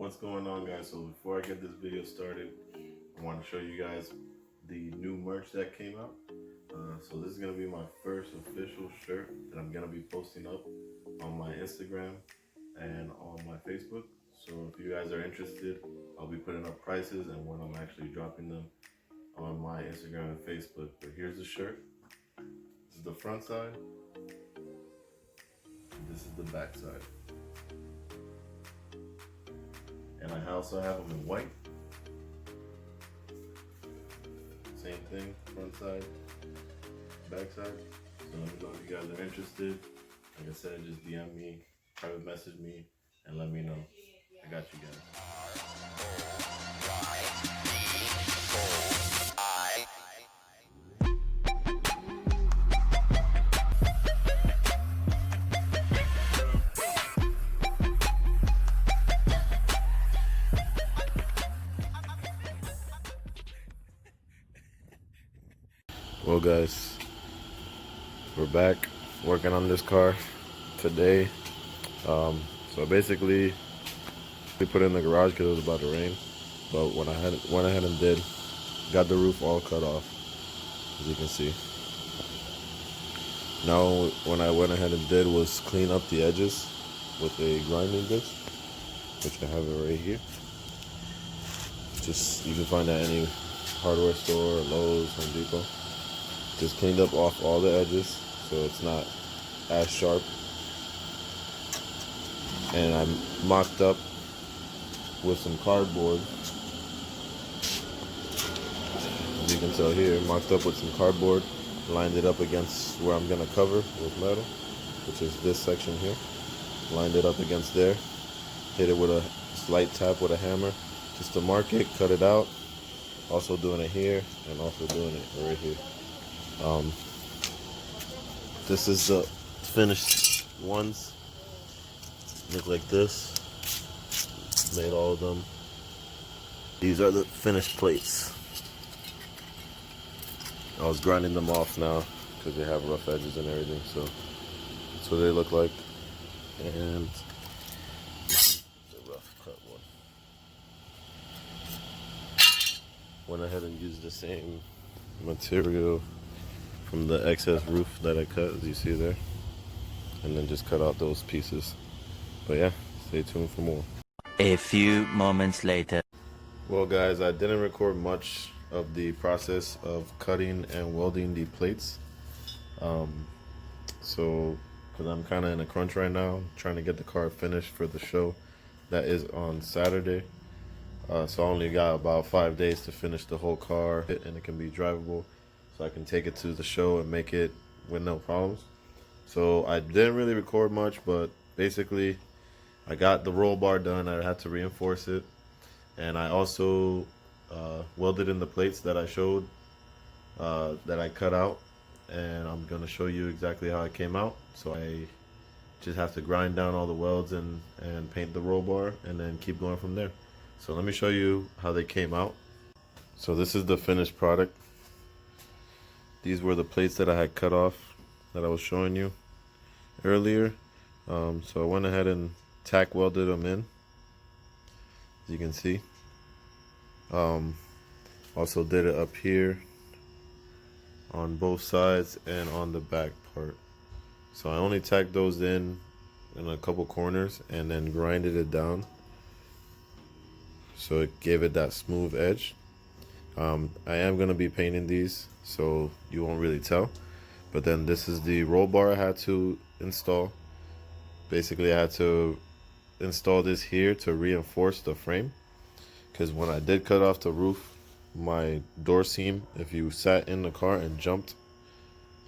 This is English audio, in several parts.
What's going on, guys? So before I get this video started, I want to show you guys the new merch that came out. So this is going to be my first official shirt that I'm going to be posting up on my Instagram and on my Facebook. So if you guys are interested, I'll be putting up prices and when I'm actually dropping them on my Instagram and Facebook. But here's the shirt. This is the front side. This is the back side. And I also have them in white. Same thing, front side, back side. So let me know if you guys are interested. Like I said, just DM me, private message me, and let me know. I got you guys. Well, guys, we're back working on this car today. So basically, we put it in the garage because it was about to rain. But when I went ahead and got the roof all cut off, as you can see. Now, what I went ahead and did was clean up the edges with a grinding disc, which I have it right here. Just, you can find that at any hardware store, Lowe's, Home Depot. Just cleaned up off all the edges so it's not as sharp. And I mocked up with some cardboard. As you can tell here, mocked up with some cardboard. Lined it up against where I'm gonna cover with metal, which is this section here. Lined it up against there. Hit it with a slight tap with a hammer just to mark it, cut it out. Also doing it here and also doing it right here. This is the finished ones. Look like this. Made all of them. These are the finished plates. I was grinding them off now because they have rough edges and everything, so that's what they look like. And this is the rough cut one. Went ahead and used the same material from the excess roof that I cut, as you see there, and then just cut out those pieces. But yeah, stay tuned for more. A few moments later. Well, guys, I didn't record much of the process of cutting and welding the plates. So, because I'm kind of in a crunch right now, trying to get the car finished for the show that is on Saturday. So I only got about 5 days to finish the whole car, and it can be drivable, so I can take it to the show and make it with no problems. So I didn't really record much, but basically I got the roll bar done. I had to reinforce it, and I also welded in the plates that I showed, that I cut out, and I'm gonna show you exactly how it came out. So I just have to grind down all the welds and paint the roll bar and then keep going from there. So let me show you how they came out. So this is the finished product. These were the plates that I had cut off that I was showing you earlier. So I went ahead and tack welded them in, as you can see. Also did it up here on both sides and on the back part. So I only tacked those in a couple corners and then grinded it down, so it gave it that smooth edge. I am going to be painting these, so you won't really tell. But then this is the roll bar I had to install. Basically, I had to install this here to reinforce the frame, because when I did cut off the roof, my door seam, if you sat in the car and jumped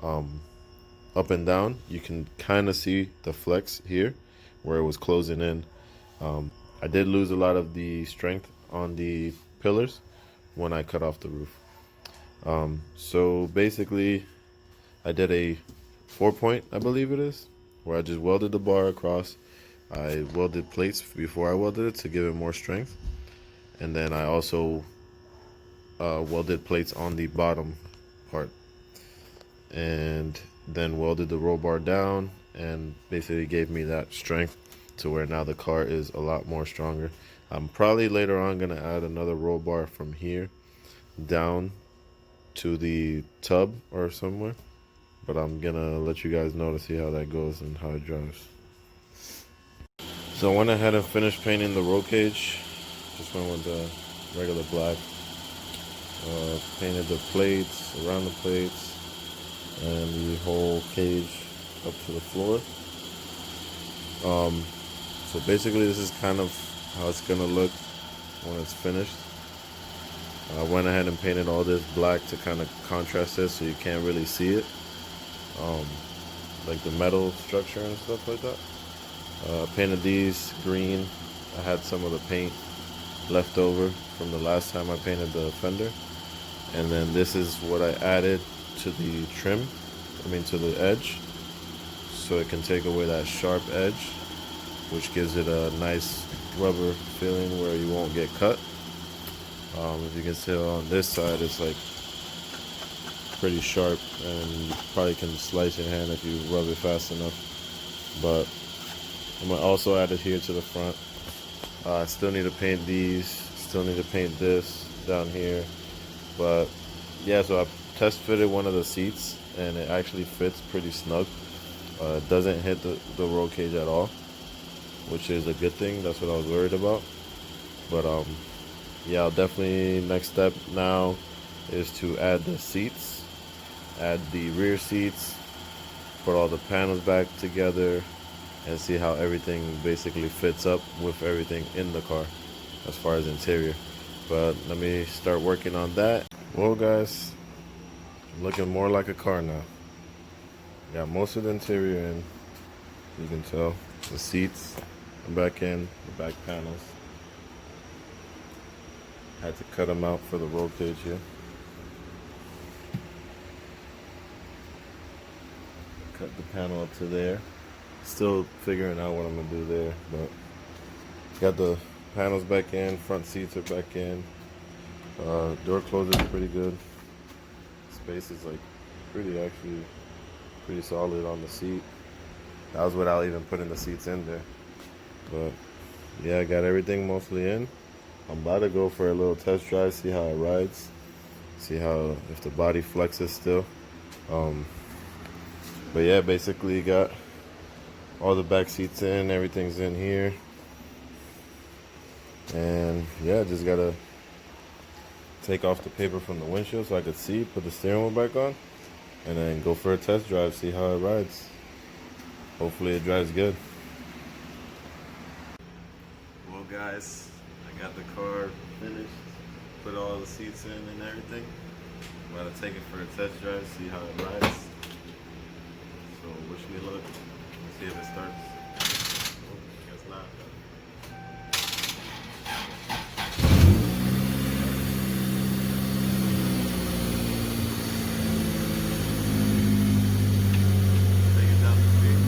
up and down, you can kind of see the flex here where it was closing in. I did lose a lot of the strength on the pillars when I cut off the roof. So basically I did a 4-point, I believe it is, where I just welded the bar across. I welded plates before I welded it to give it more strength, and then I also welded plates on the bottom part, and then welded the roll bar down, and basically gave me that strength to where now the car is a lot more stronger. I'm probably later on gonna add another roll bar from here down to the tub or somewhere, but I'm gonna let you guys know to see how that goes and how it drives. So I went ahead and finished painting the roll cage. Just went with the regular black. Painted the plates, around the plates, and the whole cage up to the floor. So basically this is kind of how it's gonna look when it's finished. I went ahead and painted all this black to kind of contrast it so you can't really see it. Like the metal structure and stuff like that. Painted these green. I had some of the paint left over from the last time I painted the fender. And then this is what I added to the trim, to the edge, so it can take away that sharp edge, which gives it a nice rubber feeling where you won't get cut. If you can see on this side, it's like pretty sharp, and you probably can slice your hand if you rub it fast enough. But I'm gonna also add it here to the front. I still need to paint these, still need to paint this down here. But yeah, so I test fitted one of the seats and it actually fits pretty snug. It doesn't hit the roll cage at all, which is a good thing. That's what I was worried about. But yeah, I'll definitely, next step now is to add the seats, add the rear seats, put all the panels back together, and see how everything basically fits up with everything in the car as far as interior. But let me start working on that. Well guys, looking more like a car now. Got most of the interior in, you can tell. The seats are back in, the back panels. Had to cut them out for the roll cage here. Cut the panel up to there. Still figuring out what I'm gonna do there, but got the panels back in, front seats are back in. Door closer is pretty good. Space is like pretty solid on the seat. That was without even putting the seats in there. But yeah, I got everything mostly in. I'm about to go for a little test drive, see how it rides, see how, if the body flexes still. But yeah, basically got all the back seats in, everything's in here. And yeah, just gotta take off the paper from the windshield so I could see, put the steering wheel back on, and then go for a test drive, see how it rides. Hopefully it drives good. Well guys, I got the car finished, put all the seats in and everything. I'm about to take it for a test drive, see how it rides. So wish me luck. Let's see if it starts. Oh, guess not. Take it down the street.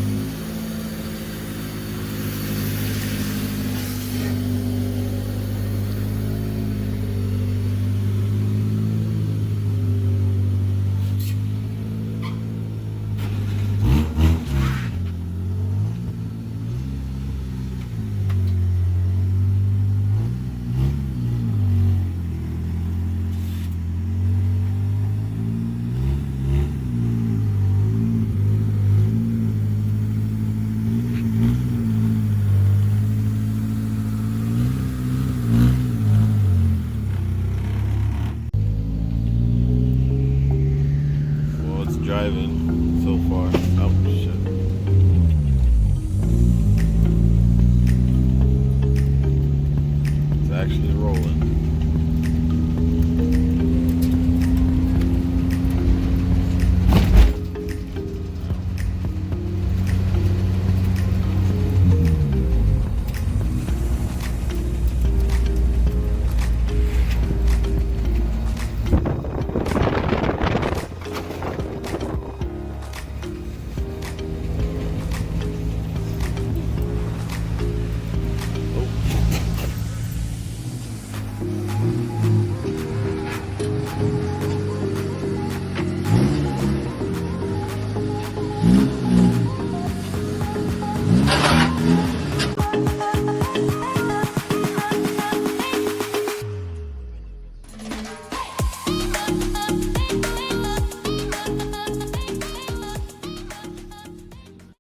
Driving so far. Oh shit. It's actually rolling.